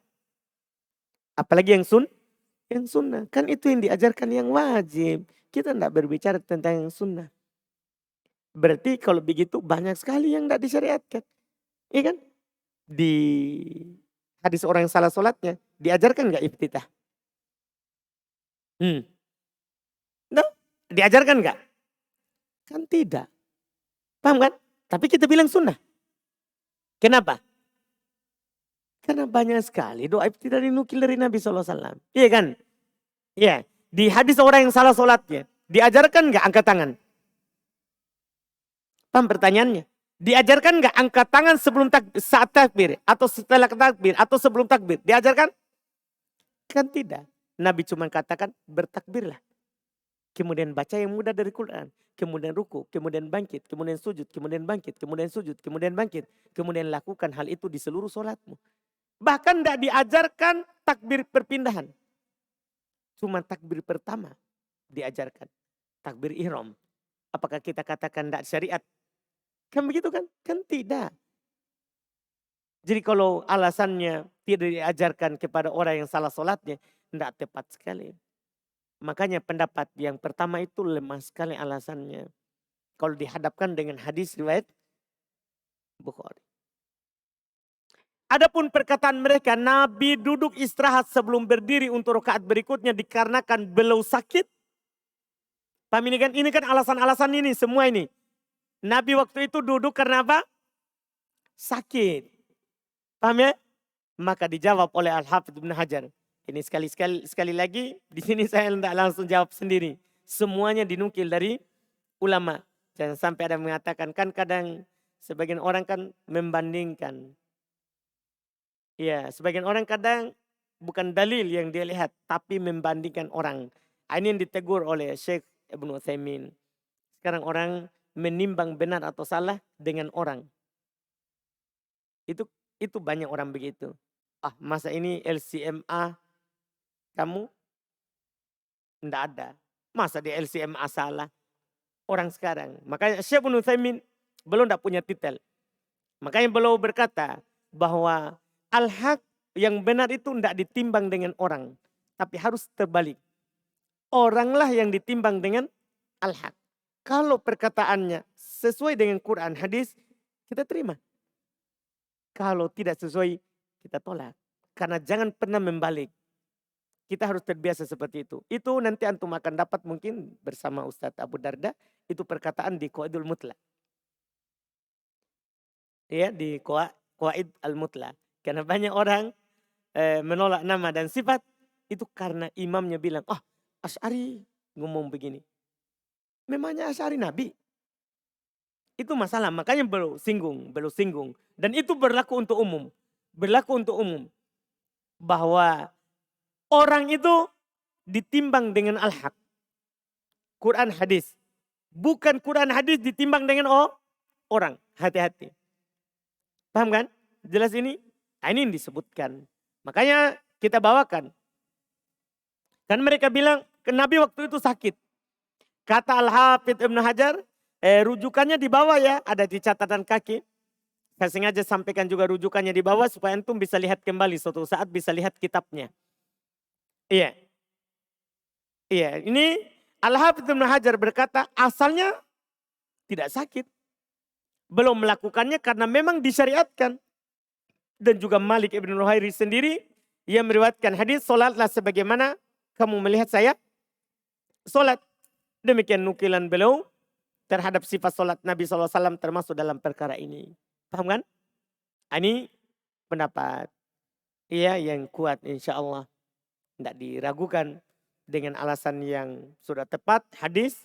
Apalagi yang sunnah. Kan itu yang diajarkan yang wajib. Kita tidak berbicara tentang yang sunnah. Berarti kalau begitu banyak sekali yang tidak disyariatkan. Iya kan? Di hadis orang yang salah sholatnya. Diajarkan nggak iftitah? No? Diajarkan nggak? Kan tidak. Paham kan? Tapi kita bilang sunnah. Kenapa? Karena banyak sekali doa iftitah dinukil dari Nabi SAW. Iya kan? Iya. Di hadis orang yang salah sholatnya. Diajarkan nggak angkat tangan? Paham pertanyaannya? Diajarkan nggak angkat tangan sebelum saat takbir? Atau setelah takbir? Atau sebelum takbir? Diajarkan? Kan tidak. Nabi cuma katakan bertakbirlah. Kemudian baca yang mudah dari Quran. Kemudian ruku, kemudian bangkit, kemudian sujud, kemudian bangkit, kemudian sujud, kemudian bangkit. Kemudian lakukan hal itu di seluruh sholatmu. Bahkan tidak diajarkan takbir perpindahan. Cuma takbir pertama diajarkan. Takbir ihram. Apakah kita katakan tidak syariat? Kan begitu kan? Kan tidak. Jadi kalau alasannya tidak diajarkan kepada orang yang salah sholatnya, tidak tepat sekali. Makanya pendapat yang pertama itu lemah sekali alasannya. Kalau dihadapkan dengan hadis riwayat Bukhari. Adapun perkataan mereka, Nabi duduk istirahat sebelum berdiri untuk rakaat berikutnya dikarenakan beliau sakit. Paham ini kan? Ini kan alasan-alasan ini, semua ini. Nabi waktu itu duduk karena apa? Sakit. Paham ya? Maka dijawab oleh Al-Hafidz Ibnu Hajar. Ini sekali lagi, di sini saya tidak langsung jawab sendiri. Semuanya dinukil dari ulama. Jangan sampai ada mengatakan, kan kadang sebagian orang kan membandingkan. Ya, sebagian orang kadang bukan dalil yang dia lihat, tapi membandingkan orang. Ini yang ditegur oleh Syekh Ibnu Utsaimin. Sekarang orang menimbang benar atau salah dengan orang. Itu banyak orang begitu. Masa ini LCMA kamu? Tidak ada. Masa di LCMA salah? Orang sekarang. Makanya Syekh Ibnu Utsaimin belum tidak punya titel. Makanya beliau berkata bahwa al-haq yang benar itu tidak ditimbang dengan orang. tapi harus terbalik. Oranglah yang ditimbang dengan al-haq. Kalau perkataannya sesuai dengan Quran, hadis, kita terima. Kalau tidak sesuai, kita tolak. Karena jangan pernah membalik. Kita harus terbiasa seperti itu. Itu nanti antum akan dapat mungkin bersama Ustadz Abu Darda. Itu perkataan di Qawaidul Mutlaq. Ya, di Qawaid al-Mutlaq. Karena banyak orang menolak nama dan sifat. Itu karena imamnya bilang, Asy'ari ngomong begini. Memangnya Asy'ari Nabi? Itu masalah, makanya belum singgung. Dan itu berlaku untuk umum. Bahwa orang itu ditimbang dengan al-haq. Quran hadis. Bukan Quran hadis ditimbang dengan orang. Hati-hati. Paham kan? Jelas ini? Ini yang disebutkan. Makanya kita bawakan. Kan mereka bilang, Nabi waktu itu sakit. Kata Al-Hafidh Ibnu Hajar, rujukannya di bawah ya. Ada di catatan kaki. Saya sengaja sampaikan juga rujukannya di bawah supaya antum bisa lihat kembali suatu saat bisa lihat kitabnya. Iya. Ini Al-Hafidz Ibnu Hajar berkata asalnya tidak sakit. Belum melakukannya karena memang disyariatkan. Dan juga Malik Ibn Nuhairi sendiri yang meriwayatkan hadis, solatlah sebagaimana kamu melihat saya solat. Demikian nukilan beliau terhadap sifat solat Nabi SAW termasuk dalam perkara ini. Paham kan? Ini pendapat yang kuat insya Allah. Tidak diragukan dengan alasan yang sudah tepat, hadis.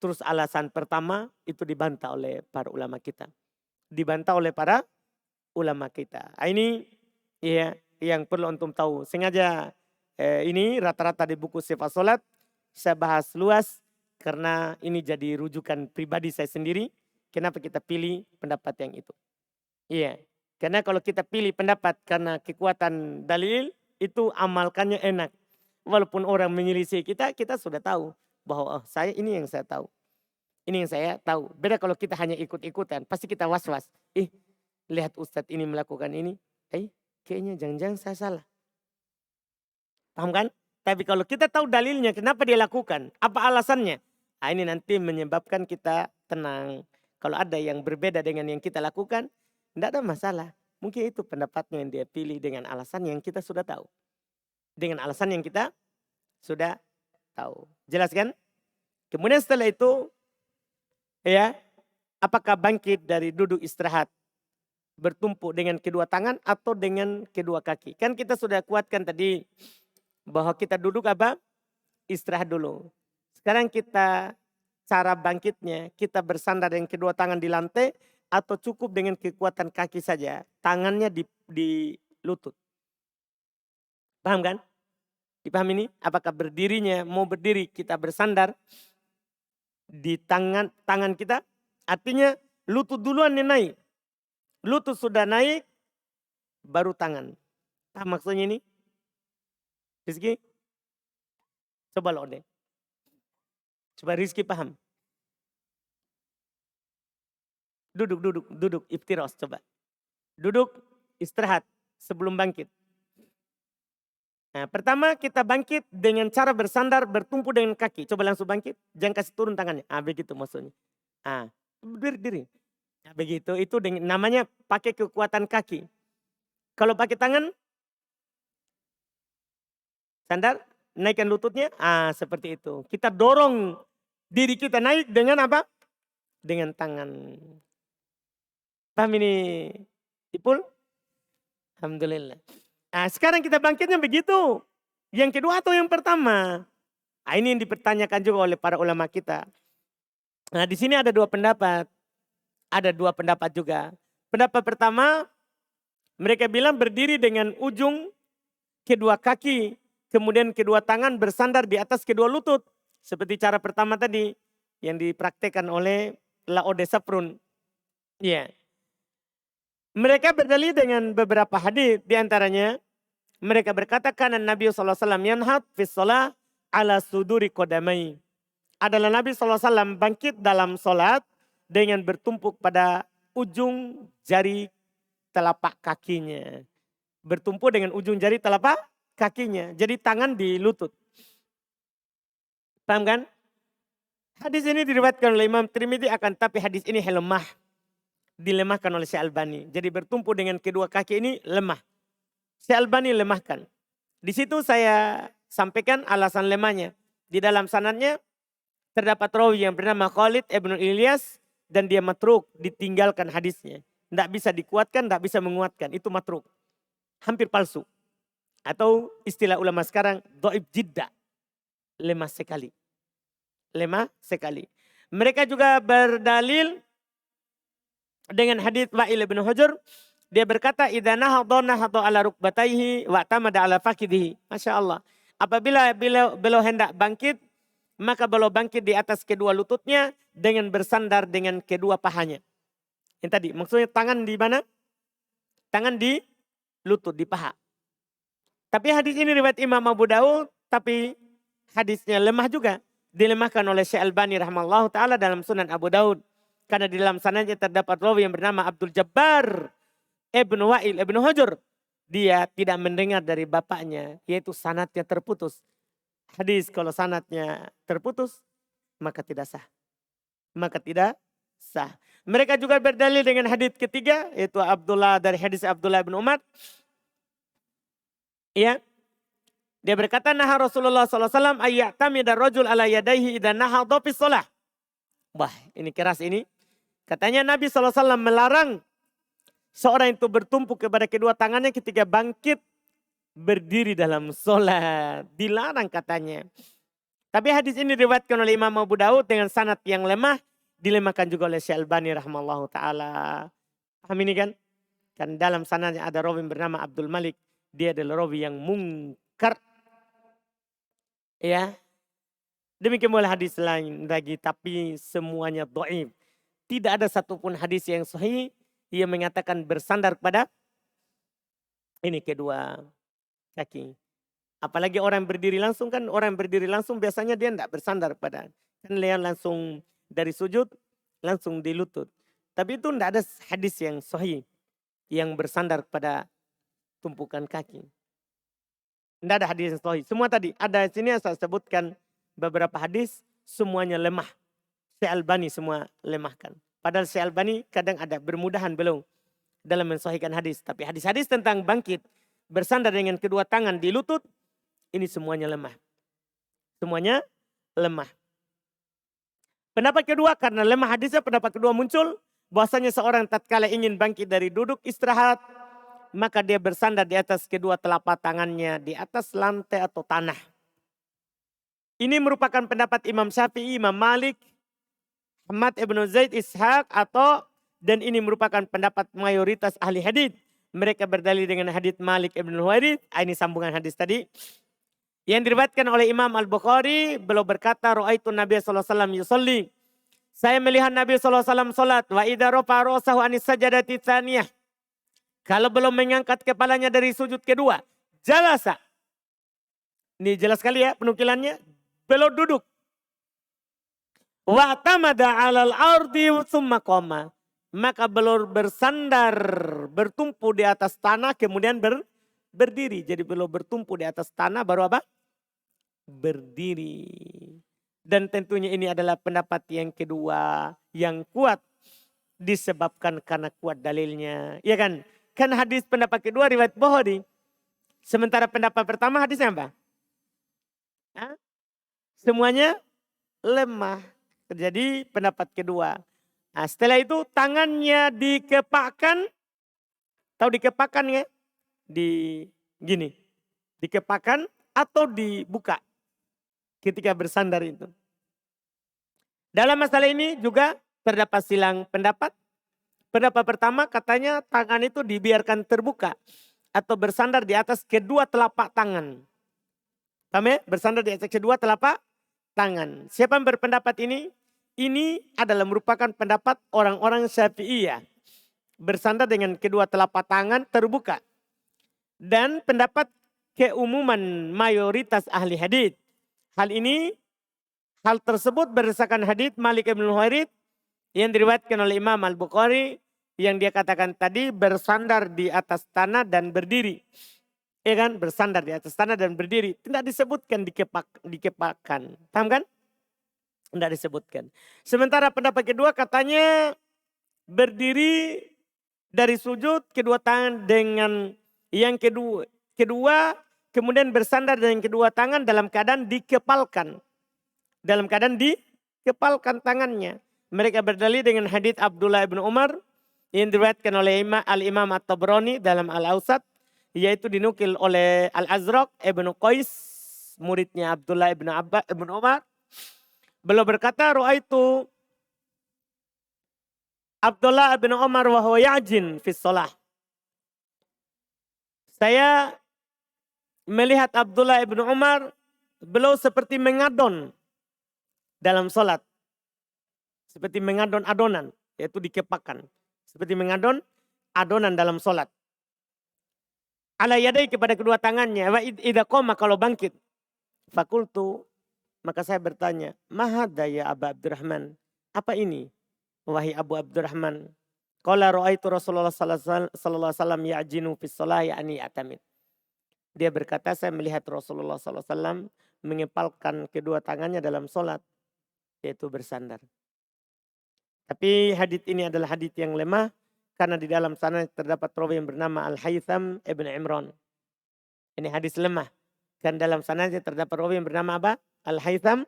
Terus alasan pertama itu dibantah oleh para ulama kita. Ini yang perlu antum tahu. Sengaja ini rata-rata di buku sifat solat saya bahas luas. Karena ini jadi rujukan pribadi saya sendiri. Kenapa kita pilih pendapat yang itu. Karena kalau kita pilih pendapat karena kekuatan dalil, itu amalkannya enak. Walaupun orang menyelisih kita sudah tahu bahwa ini yang saya tahu. Ini yang saya tahu. Beda kalau kita hanya ikut-ikutan, pasti kita was-was. Lihat Ustadz ini melakukan ini, kayaknya jangan-jangan saya salah. Paham kan? Tapi kalau kita tahu dalilnya, kenapa dia lakukan, apa alasannya? Ini nanti menyebabkan kita tenang. Kalau ada yang berbeda dengan yang kita lakukan, tidak ada masalah. Mungkin itu pendapatnya yang dia pilih dengan alasan yang kita sudah tahu. Jelas kan? Kemudian setelah itu, apakah bangkit dari duduk istirahat? Bertumpuk dengan kedua tangan atau dengan kedua kaki? Kan kita sudah kuatkan tadi bahwa kita duduk istirahat dulu. Sekarang cara bangkitnya, kita bersandar dengan kedua tangan di lantai atau cukup dengan kekuatan kaki saja. Tangannya di lutut. Paham kan? Dipaham ini? Apakah mau berdiri kita bersandar di tangan kita? Artinya lutut duluan yang naik. Lutut sudah naik, baru tangan. Paham maksudnya ini? Rizky? Coba lo deh. Coba Rizky paham. Duduk, iftiros coba. Duduk, istirahat sebelum bangkit. Nah, pertama kita bangkit dengan cara bersandar bertumpu dengan kaki. Coba langsung bangkit, jangan kasih turun tangannya. Begitu maksudnya. Berdiri. Begitu, itu namanya pakai kekuatan kaki. Kalau pakai tangan, sandar, naikkan lututnya, seperti itu. Kita dorong diri kita naik dengan apa? Dengan tangan. Paham ini, Ipul? Alhamdulillah. Sekarang kita bangkitnya begitu. Yang kedua atau yang pertama? Ini yang dipertanyakan juga oleh para ulama kita. Di sini ada dua pendapat. Ada dua pendapat juga. Pendapat pertama, mereka bilang berdiri dengan ujung kedua kaki. Kemudian kedua tangan bersandar di atas kedua lutut. Seperti cara pertama tadi yang dipraktekkan oleh Laode Saprun. Mereka berdalil dengan beberapa hadis, di antaranya mereka berkata karena Nabi SAW yanhad fi shalah ala suduri qadamai. Adalah Nabi SAW bangkit dalam solat dengan bertumpuk pada ujung jari telapak kakinya. Bertumpu dengan ujung jari telapak kakinya. Jadi tangan di lutut. Paham kan? Hadis ini diriwayatkan oleh Imam Tirmidzi, akan tapi hadis ini lemah. Dilemahkan oleh Syekh Albani. Jadi bertumpu dengan kedua kaki ini lemah. Syekh Albani lemahkan. Di situ saya sampaikan alasan lemahnya. Di dalam sanadnya terdapat rawi yang bernama Khalid ibn Ilyas dan dia matruk, ditinggalkan hadisnya. Tidak bisa dikuatkan, tidak bisa menguatkan. Itu matruk. Hampir palsu. Atau istilah ulama sekarang, dhaif jidda. Lemah sekali. Lemah sekali. Mereka juga berdalil dengan hadis Wa'il bin Hujr. Dia berkata, idza nahadha ala rukbatayhi wa tamada ala fakidihi. Masya Allah. Apabila beliau hendak bangkit, maka beliau bangkit di atas kedua lututnya dengan bersandar dengan kedua pahanya. Yang tadi, maksudnya tangan di mana? Tangan di lutut, di paha. Tapi hadis ini riwayat Imam Abu Daud, tapi hadisnya lemah juga. Dilemahkan oleh Syekh Albani rahimahullah ta'ala dalam Sunan Abu Daud. Karena di dalam sanadnya terdapat rawi yang bernama Abdul Jabbar ibn Wa'il ibn Hujr. Dia tidak mendengar dari bapaknya, yaitu sanadnya terputus. Hadis kalau sanadnya terputus, maka tidak sah. Maka tidak sah. Mereka juga berdalil dengan hadis ketiga, yaitu dari hadis Abdullah bin Umar. Ya. Dia berkata, naha Rasulullah SAW ayya'tamida rajul ala yadaihi idha nahadha fi shalah. Wah, ini keras ini. Katanya Nabi SAW melarang seorang itu bertumpu kepada kedua tangannya ketika bangkit berdiri dalam sholat. Dilarang katanya. Tapi hadis ini diriwayatkan oleh Imam Abu Daud dengan sanad yang lemah. Dilemahkan juga oleh Syekh Albani rahimahullah ta'ala. Paham ini kan? Kan dalam sanadnya ada rawi bernama Abdul Malik. Dia adalah rawi yang mungkar. Ya. Demikian pula hadis lain lagi. Tapi semuanya dhaif. Tidak ada satupun hadis yang sahih yang mengatakan bersandar pada ini kedua kaki. Apalagi orang berdiri langsung kan, orang berdiri langsung biasanya dia tidak bersandar pada. Kan lihat langsung dari sujud langsung di lutut. Tapi itu tidak ada hadis yang sahih yang bersandar pada tumpukan kaki. Tidak ada hadis yang sahih. Semua tadi ada di sini yang saya sebutkan beberapa hadis semuanya lemah. Syekh Albani semua lemahkan. Padahal Syekh Albani kadang ada bermudahan belum dalam mensahihkan hadis. Tapi hadis-hadis tentang bangkit bersandar dengan kedua tangan di lutut, ini semuanya lemah. Semuanya lemah. Pendapat kedua, karena lemah hadisnya, pendapat kedua muncul bahwasanya seorang tatkala ingin bangkit dari duduk istirahat, maka dia bersandar di atas kedua telapak tangannya di atas lantai atau tanah. Ini merupakan pendapat Imam Syafi'i, Imam Malik, Ahmad ibn Zaid, Ishaq, dan ini merupakan pendapat mayoritas ahli hadis. Mereka berdalil dengan hadis Malik ibn Huwairits. Ini sambungan hadis tadi. Yang diriwayatkan oleh Imam Al-Bukhari, beliau berkata, Ra'aitu Nabi SAW yusalli. Saya melihat Nabi SAW salat. Wa idza rafa'a ra'sahu anis sajadati tsaniyah. Kalau belum mengangkat kepalanya dari sujud kedua, jalasa. Ini jelas sekali ya penukilannya. Beliau duduk. Wa tamada 'alal ardi tsumma qama. Maka beliau bersandar, bertumpu di atas tanah kemudian berdiri. Jadi beliau bertumpu di atas tanah baru apa? Berdiri. Dan tentunya ini adalah pendapat yang kedua yang kuat disebabkan karena kuat dalilnya. Ya kan? Kan hadis pendapat kedua riwayat Bukhari. Sementara pendapat pertama hadisnya apa? Hah? Semuanya lemah. Terjadi pendapat kedua. Nah, setelah itu tangannya dikepakkan. Tahu dikepakkan ya? Gini. Dikepakkan atau dibuka. Ketika bersandar itu. Dalam masalah ini juga terdapat silang pendapat. Pendapat pertama katanya tangan itu dibiarkan terbuka. Atau bersandar di atas kedua telapak tangan. Paham ya? Bersandar di atas kedua telapak tangan. Siapa yang berpendapat ini? Ini adalah merupakan pendapat orang-orang Syafi'iyah. Bersandar dengan kedua telapak tangan terbuka. Dan pendapat keumuman mayoritas ahli hadis. Hal tersebut berdasarkan hadis Malik ibn Huwairits yang diriwayatkan oleh Imam Al-Bukhari yang dia katakan tadi bersandar di atas tanah dan berdiri. Ya kan, bersandar di atas tanah dan berdiri. Tidak disebutkan dikepakan. Paham kan? Tidak disebutkan. Sementara pendapat kedua katanya berdiri dari sujud kedua tangan dengan yang kedua kemudian bersandar dengan kedua tangan dalam keadaan dikepalkan. Dalam keadaan dikepalkan tangannya. Mereka berdalil dengan hadits Abdullah bin Umar yang diriwayatkan oleh Al-Imam At-Tabrani dalam Al-Awsat, yaitu dinukil oleh Al-Azraq Ibnu Qais, muridnya Abdullah ibn Umar. Beliau berkata, "Ra'aitu Abdullah bin Umar wa huwa ya'jin fi shalah." Saya melihat Abdullah ibn Umar, beliau seperti mengadon dalam salat. Seperti mengadon adonan, yaitu dikepakan. Seperti mengadon adonan dalam salat. Ala yadai kepada kedua tangannya. Wa idza qama kalau bangkit. Fakultu, maka saya bertanya, "Mahadha ya Aba Abdurrahman?" Apa ini? Wahai Abu Abdurrahman. Qala ra'aitu Rasulullah sallallahu alaihi wasallam ya'jinu fi shalah ya'ni atamid. Dia berkata, saya melihat Rasulullah sallallahu alaihi wasallam mengepalkan kedua tangannya dalam salat, yaitu bersandar. Tapi hadits ini adalah hadits yang lemah karena di dalam sana terdapat rawi yang bernama Al-Haytham ibn Imran. Ini hadis lemah. Dan dalam sana terdapat rawi yang bernama apa? Al-Haytham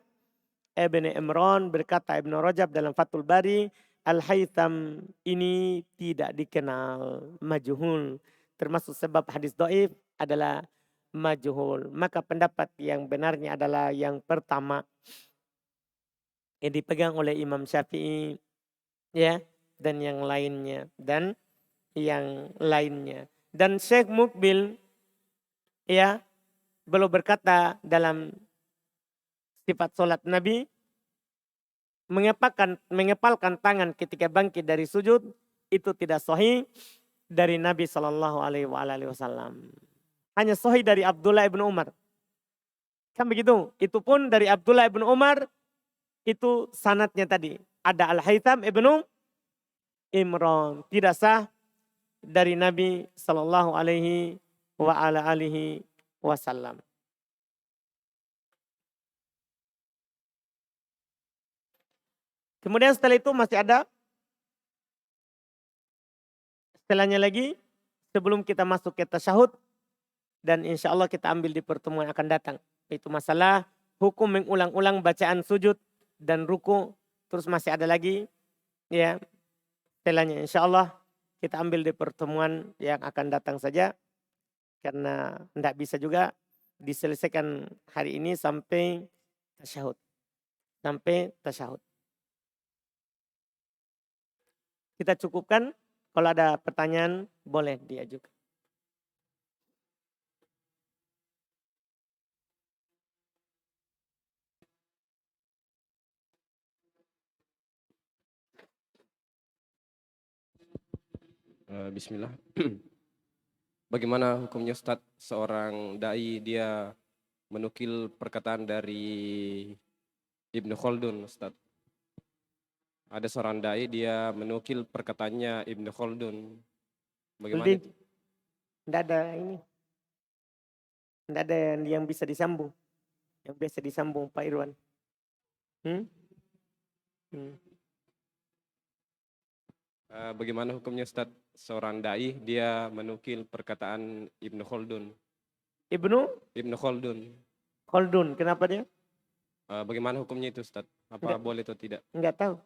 ibn Imran. Berkata Ibn Rajab dalam Fathul Bari, Al-Haytham ini tidak dikenal, majhul. Termasuk sebab hadis dhaif adalah majhul. Maka pendapat yang benarnya adalah yang pertama yang dipegang oleh Imam Syafi'i, ya, dan yang lainnya, dan Syekh Mukbil, ya, beliau berkata dalam sifat solat Nabi, mengepalkan tangan ketika bangkit dari sujud itu tidak sahih dari Nabi Shallallahu Alaihi Wasallam. Hanya sahih dari Abdullah ibn Umar. Kan begitu? Itu pun dari Abdullah ibn Umar itu sanatnya tadi ada Al-Haytham ibnu Imran, tidak sah dari Nabi Sallallahu Alaihi Wasallam. Kemudian setelah itu masih ada setelahnya lagi sebelum kita masuk ke tasyahud, dan insya Allah kita ambil di pertemuan akan datang, itu masalah hukum mengulang-ulang bacaan sujud dan ruku. Terus masih ada lagi, ya, setelahnya insya Allah kita ambil di pertemuan yang akan datang saja, karena tidak bisa juga diselesaikan hari ini sampai tasyahud. Kita cukupkan, kalau ada pertanyaan boleh diajukan. Bismillah. Bagaimana hukumnya Ustadz seorang dai dia menukil perkataan dari Ibnu Khaldun, Ustadz? Ada seorang dai dia menukil perkataannya Ibnu Khaldun. Bagaimana itu? Tidak ada ini. Tidak ada yang bisa disambung. Yang biasa disambung Pak Irwan. Bagaimana hukumnya Ustadz seorang dai dia menukil perkataan Ibnu Khaldun? Ibnu Khaldun. Kenapa dia? Bagaimana hukumnya itu Ustadz? Apa boleh atau tidak? Enggak tahu.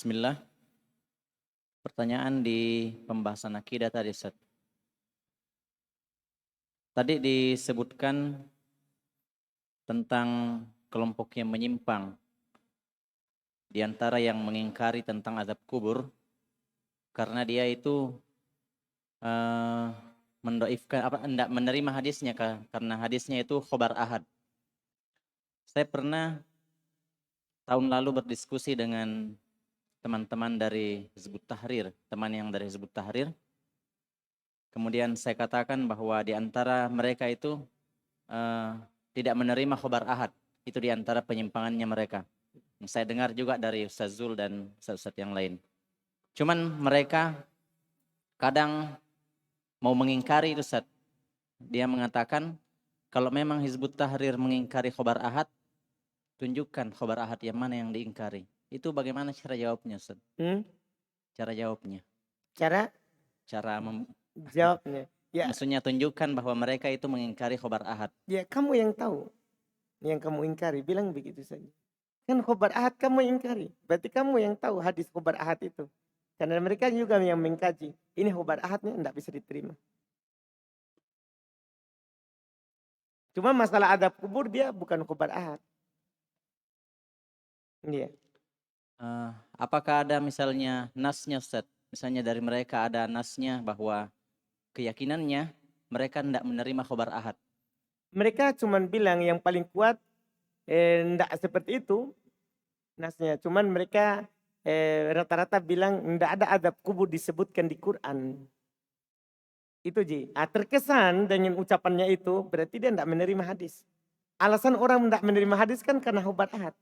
Bismillah. Pertanyaan di pembahasan akidah tadi, Ustaz. Tadi disebutkan tentang kelompok yang menyimpang, di antara yang mengingkari tentang azab kubur karena dia itu tidak menerima hadisnya karena hadisnya itu khobar ahad. Saya pernah tahun lalu berdiskusi dengan teman-teman dari Hizbut Tahrir, teman yang dari Hizbut Tahrir. Kemudian saya katakan bahwa di antara mereka itu tidak menerima khobar ahad. Itu di antara penyimpangannya mereka. Yang saya dengar juga dari Ustaz Zul dan Ustaz-Ustaz yang lain. Cuman mereka kadang mau mengingkari itu, Ustaz. Dia mengatakan kalau memang Hizbut Tahrir mengingkari khobar ahad, tunjukkan khobar ahad yang mana yang diingkari. Itu bagaimana cara jawabnya, Ustaz? Cara jawabnya. Cara jawabnya. Ya, Maksudnya tunjukkan bahwa mereka itu mengingkari khobar ahad. ya kamu yang tahu. Yang kamu ingkari, bilang begitu saja. Kan khobar ahad kamu ingkari. Berarti kamu yang tahu hadis khobar ahad itu. Karena mereka juga yang mengkaji. Ini khobar ahadnya tidak bisa diterima. Cuma masalah adab kubur dia bukan khobar ahad. Iya. Apakah ada misalnya nasnya, Ustaz? Misalnya dari mereka ada nasnya bahwa keyakinannya mereka tidak menerima khobar ahad. Mereka cuma bilang yang paling kuat tidak seperti itu nasnya. Cuman mereka rata-rata bilang tidak ada adab kubur disebutkan di Quran. Itu Ji. Terkesan dengan ucapannya itu berarti dia tidak menerima hadis. Alasan orang tidak menerima hadis kan karena khobar ahad.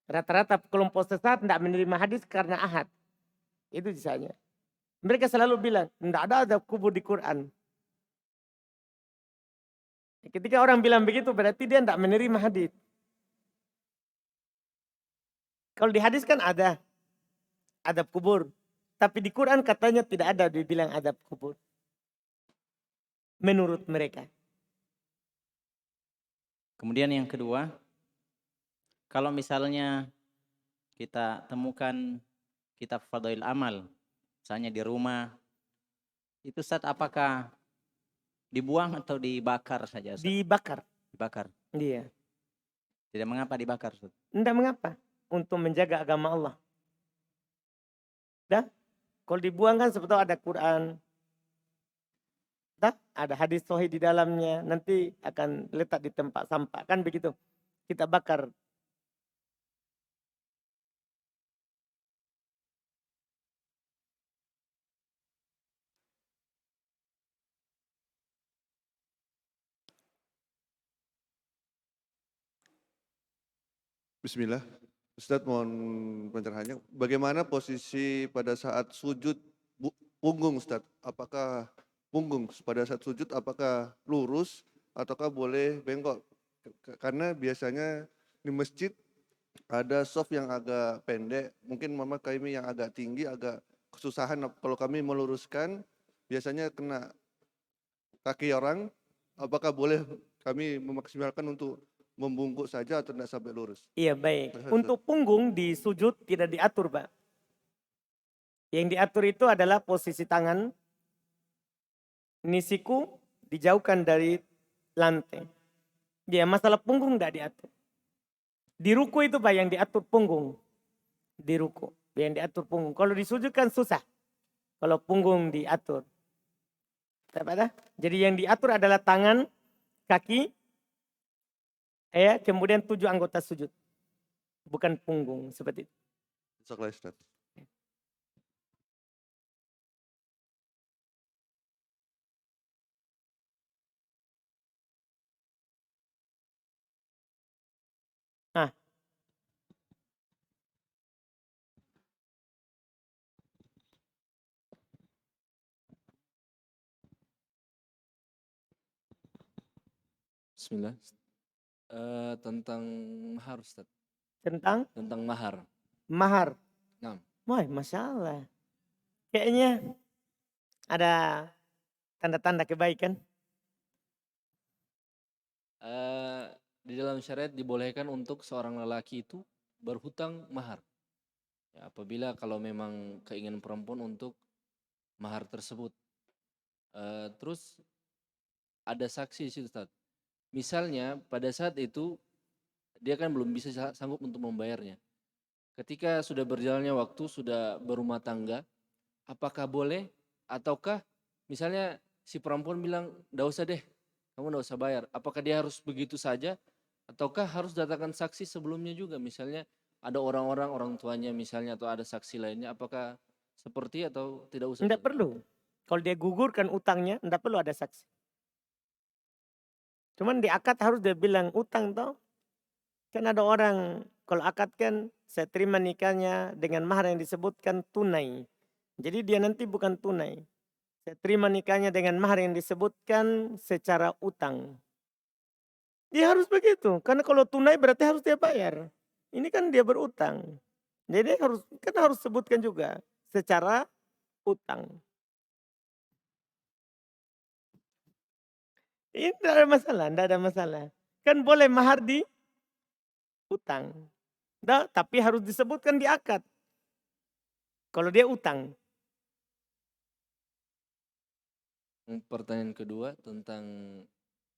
Rata-rata kelompok sesat tidak menerima hadis karena ahad. Itu misalnya. Mereka selalu bilang, tidak ada adab kubur di Quran. Ketika orang bilang begitu, berarti dia tidak menerima hadis. Kalau di hadis kan ada adab kubur. Tapi di Quran katanya tidak ada dibilang adab kubur. Menurut mereka. Kemudian yang kedua, kalau misalnya kita temukan kitab Fadail Amal, misalnya di rumah, itu Ustaz apakah dibuang atau dibakar saja, Ustaz? Dibakar. Dibakar. Iya. Tidak mengapa dibakar, Ustaz? Tidak mengapa. Untuk menjaga agama Allah. Dah? Kalau dibuang kan sebetulnya ada Quran. Dah? Ada hadis sahih di dalamnya. Nanti akan letak di tempat sampah. Kan begitu. Kita bakar. Bismillah. Ustadz mohon pencerahannya. Bagaimana posisi pada saat sujud punggung Ustadz? Apakah punggung pada saat sujud apakah lurus ataukah boleh bengkok? Karena biasanya di masjid ada soft yang agak pendek, mungkin mama kami yang agak tinggi agak kesusahan kalau kami meluruskan biasanya kena kaki orang. Apakah boleh kami memaksimalkan untuk membungkuk saja atau tidak sampai lurus? Iya baik. Untuk punggung di sujud tidak diatur Pak. Yang diatur itu adalah posisi tangan. Ini siku dijauhkan dari lantai. Ya masalah punggung tidak diatur. Di ruku itu Pak yang diatur punggung. Di ruku yang diatur punggung. Kalau di sujud kan susah. Kalau punggung diatur. Jadi yang diatur adalah tangan, kaki, kemudian 7 anggota sujud. Bukan punggung seperti itu. Ustaz. Nah. Bismillah. Tentang mahar Ustaz. Tentang mahar. Mahar. Nah. Wah, Masya Allah. Kayaknya ada tanda-tanda kebaikan. Di dalam syariat dibolehkan untuk seorang lelaki itu berhutang mahar. Ya, apabila kalau memang keinginan perempuan untuk mahar tersebut. Terus ada saksi sih Ustaz. Misalnya pada saat itu dia kan belum bisa sanggup untuk membayarnya. Ketika sudah berjalannya waktu, sudah berumah tangga, apakah boleh ataukah misalnya si perempuan bilang, "Nggak usah deh, kamu nggak usah bayar." Apakah dia harus begitu saja ataukah harus datangkan saksi sebelumnya juga? Misalnya ada orang tuanya misalnya atau ada saksi lainnya, apakah seperti atau tidak usah? Tidak Ustaz? perlu. Kalau dia gugurkan utangnya, tidak perlu ada saksi. Cuman di akad harus dia bilang utang toh. Kan ada orang kalau akad kan saya terima nikahnya dengan mahar yang disebutkan tunai. Jadi dia nanti bukan tunai. Saya terima nikahnya dengan mahar yang disebutkan secara utang. Dia harus begitu. Karena kalau tunai berarti harus dia bayar. Ini kan dia berutang. Jadi harus sebutkan juga secara utang. Ini tidak ada masalah, tidak ada masalah. Kan boleh mahar di utang. Nah, tapi harus disebutkan di akad. Kalau dia utang. Pertanyaan kedua tentang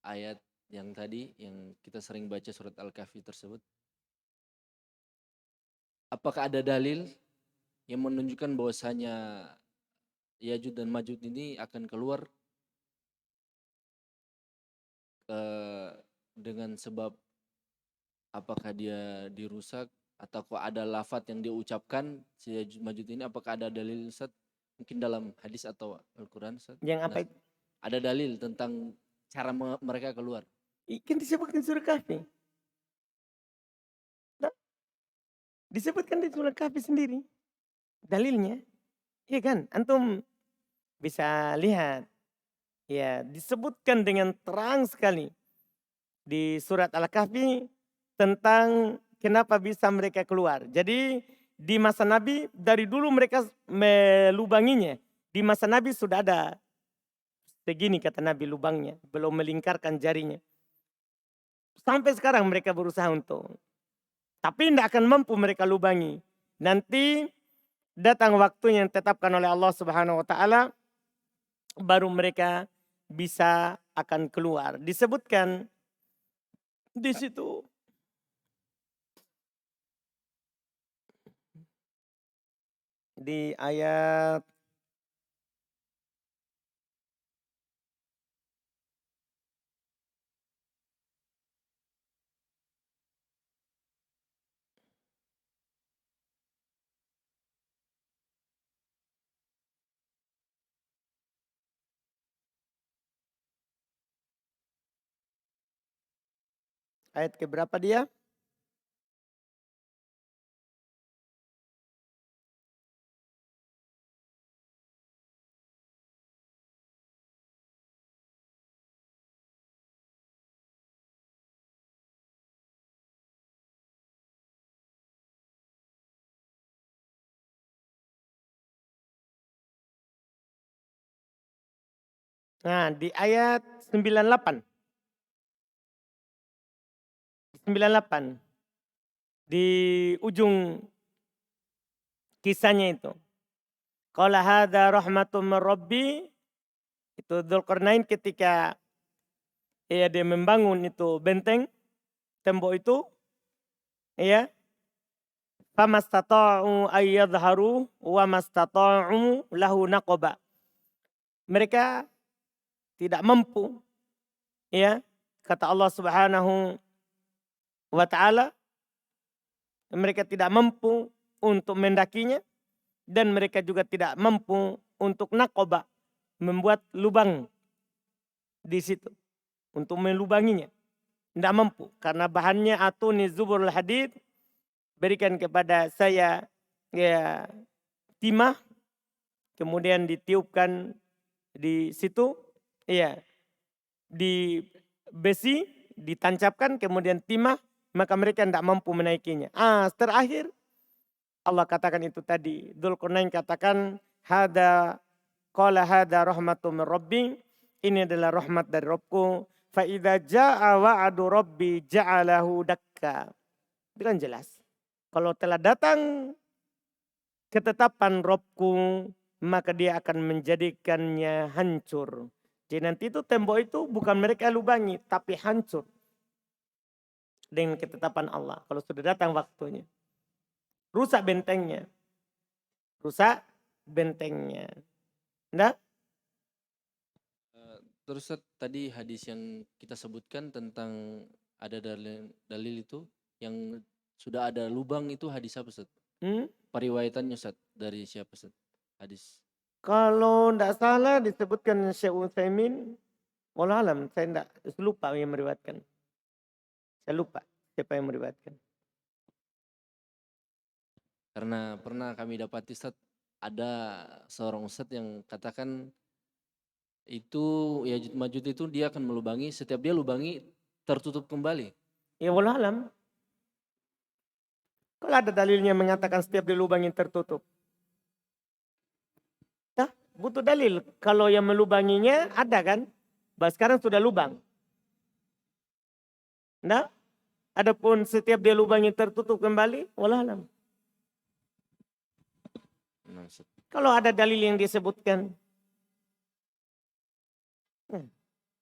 ayat yang tadi yang kita sering baca surat Al-Kahfi tersebut. Apakah ada dalil yang menunjukkan bahwasanya Yajud dan Majud ini akan keluar dengan sebab apakah dia dirusak atau kok ada lafadz yang dia ucapkan si Yajud Majud ini, apakah ada dalil Ustaz? Mungkin dalam hadis atau Al-Quran Ustaz? Yang apa itu? Ada dalil tentang cara mereka keluar. Kan disebutkan surah Kahfi. Nah, disebutkan di surah Kahfi sendiri. Dalilnya. Iya kan? Antum bisa lihat. Ya, disebutkan dengan terang sekali. Di surat Al-Kahfi tentang kenapa bisa mereka keluar. Jadi di masa Nabi dari dulu mereka melubanginya. Di masa Nabi sudah ada segini kata Nabi lubangnya. Belum melingkarkan jarinya. Sampai sekarang mereka berusaha untuk. Tapi tidak akan mampu mereka lubangi. Nanti datang waktu yang ditetapkan oleh Allah Subhanahu wa taala baru mereka bisa akan keluar. Disebutkan di situ di ayat ayat keberapa dia? Nah, di ayat 98. 98. Di ujung kisahnya itu. Qala hadza rahmatun min rabbi. Itu Dzulqarnain ketika dia membangun itu benteng, tembok itu, ya. Famastata'u ayyadharu wa mastata'u lahu naqaba. Mereka tidak mampu, ya, kata Allah Subhanahu wa taala, mereka tidak mampu untuk mendakinya dan mereka juga tidak mampu untuk naqaba, membuat lubang di situ untuk melubanginya. Tidak mampu karena bahannya atuni zuburul hadid, berikan kepada saya ya timah, kemudian ditiupkan di situ, ya, di besi ditancapkan kemudian timah, maka mereka tidak mampu menaikinya. Terakhir Allah katakan itu tadi, Dzulqarnain katakan qala hada rahmatun min rabbi, ini adalah rahmat dari Rabbku, fa idza jaa wa'du rabbi ja'alahu dakka. Itu kan jelas. Kalau telah datang ketetapan Rabbku, maka dia akan menjadikannya hancur. Jadi nanti itu tembok itu bukan mereka lubangi, tapi hancur. Dengan ketetapan Allah. Kalau sudah datang waktunya. Rusak bentengnya. Rusak bentengnya. Nah? Terus Ustaz, tadi hadis yang kita sebutkan tentang ada dalil itu yang sudah ada lubang itu hadis apa Ustaz? Hmm? Periwayatannya Ustaz dari siapa Ustaz? Hadis. Kalau tidak salah disebutkan Syekh Utsaimin, wallahu alam, saya tidak lupa yang meriwayatkan. Saya lupa siapa yang meriwayatkan. Karena pernah kami dapati Ustaz, ada seorang Ustaz yang katakan itu Ya'juj Ma'juj itu dia akan melubangi, setiap dia lubangi tertutup kembali. Ya wallahu alam. Kalau ada dalilnya mengatakan setiap dilubangi tertutup. Nah, butuh dalil. Kalau yang melubanginya ada kan? Bah, sekarang sudah lubang. Nah, adapun setiap dia lubangi tertutup kembali, wallahu alam. Nah, Ustaz. Kalau ada dalil yang disebutkan.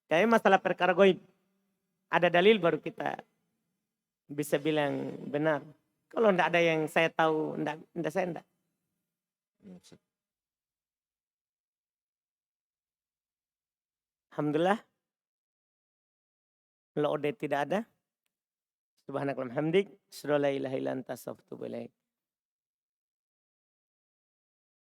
Kayak masalah perkara goib. Ada dalil baru kita bisa bilang benar. Kalau tidak ada yang saya tahu, tidak saya tidak. Nah, Ustaz. Alhamdulillah. Kalau tidak ada. Subhanakallahumma hamdik. Asyhadu an la ilaha illa anta astaghfiruka wa atubu ilaik.